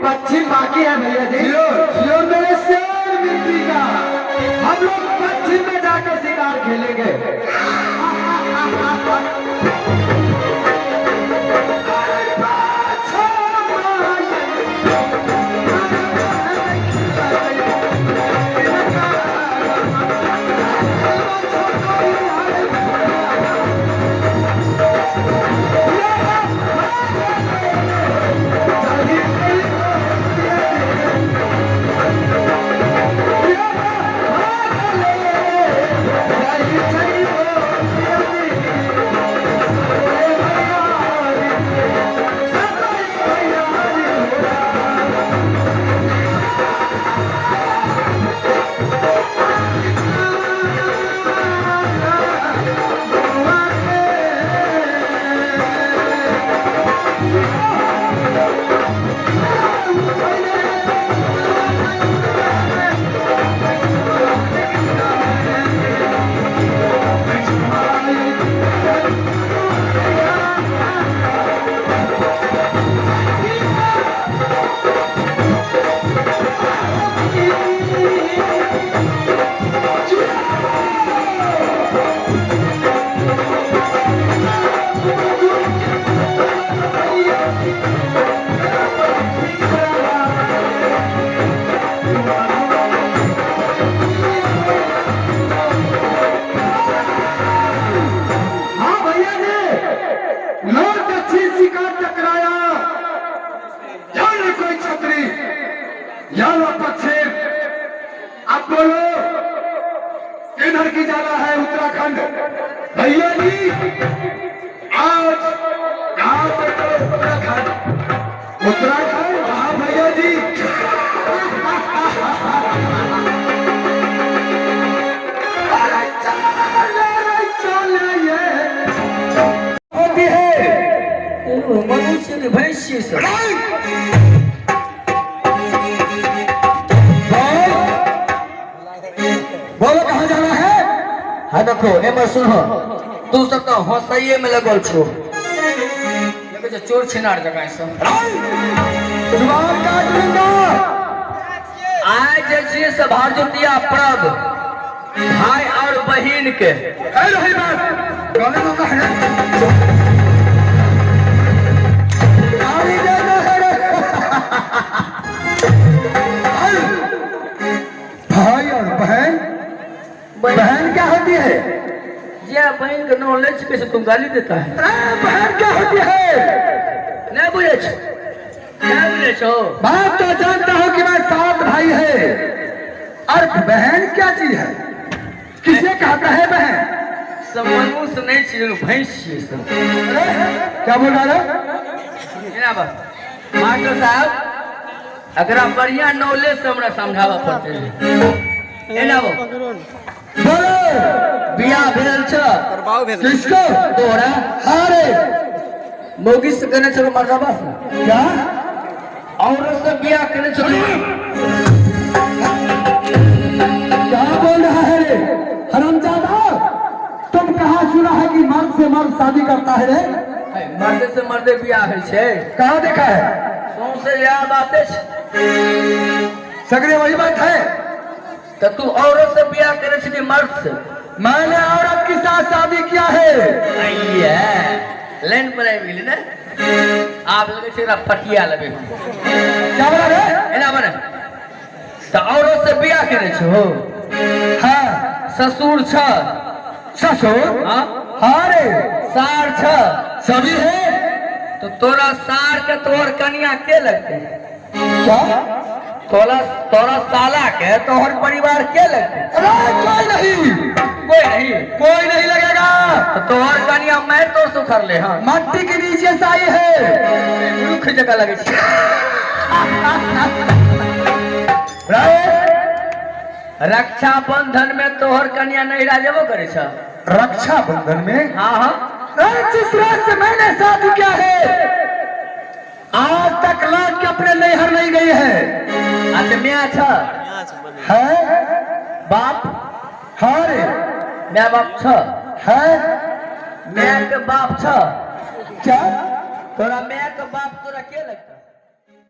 पश्चिम बाकी है भैया जी। यो मेरे शेर मिट्टी का, हम लोग पश्चिम में जाकर शिकार खेलेंगे। अब बोलो किधर की जाना है? उत्तराखंड भैया जी। आज कहां से चलो? उत्तराखंड। उत्तराखंड हाँ भैया जी। अरे चल होती है मनुष्य भैंसी से। बोलो कहाँ जाना है? हाँ देखो एम सुनो, तू सब तो हंसइये में लगल छो। लगे चोर छिनार जगह सब जुबान काट लूंगा। आज जैसे सभार जोतिया पर्व भाई और बहन के रही बात गले में भाई और बहन। बहन क्या होती है? ये बहन का नॉलेज कैसे तुम गाली देता है? बहन क्या होती है? नहीं बुझे छो? बात तो जानता हूँ कि मैं 7 भाई है, और बहन क्या चीज है? किसे कहता है बहन? सब मनुष्य नहीं चाहिए, भैंस सब। क्या बोल रहा है मास्टर साहब? अगर आप बढ़िया नॉलेज से हमरा समझावा पड़ते हैं। बोलो बियाह भेल छ किसको? तोरा हारे मोगी से करने चलो मर्दाबा से। क्या औरत से बियाह करने चलो? क्या बोल रहा है रे हरामजादा? तुम कहाँ सुना है कि मर्द से मर्द शादी करता है रे? मर्द से मर्द बियाह है छे? कहाँ देखा है? से यह बातें सगरे वही बात है। तो तू औरत से ब्याह करे छे मर्द से? मैंने औरत के साथ शादी किया है। लाइन पर मिली ना आप लगे छे फटिया लगे। क्या बोला रे? एना बने तो औरत से ब्याह करे छो? हाँ। ससुर छ? ससुर हाँ रे। सार छ? सभी है। तो तोरा सार के तोहर कन्या के लगते? क्या तोरा साला के तोहर परिवार के लगते? कोई नहीं लगेगा। तो तोहर कन्या मैं तो सुखर ले। हाँ मट्टी के नीचे से आई है, रुख जगह लगे। रक्षा बंधन में तोहर कन्या नहीं राजेबो करे छ? रक्षा बंधन में? हाँ हाँ। जिस रात से मैंने शादी किया है आज तक लौट के अपने नैहर नहीं गई है। अच्छा मियाँ छ है? बाप हाँ रे। मैं बाप छ है? मैं के बाप छ? क्या तोरा मैं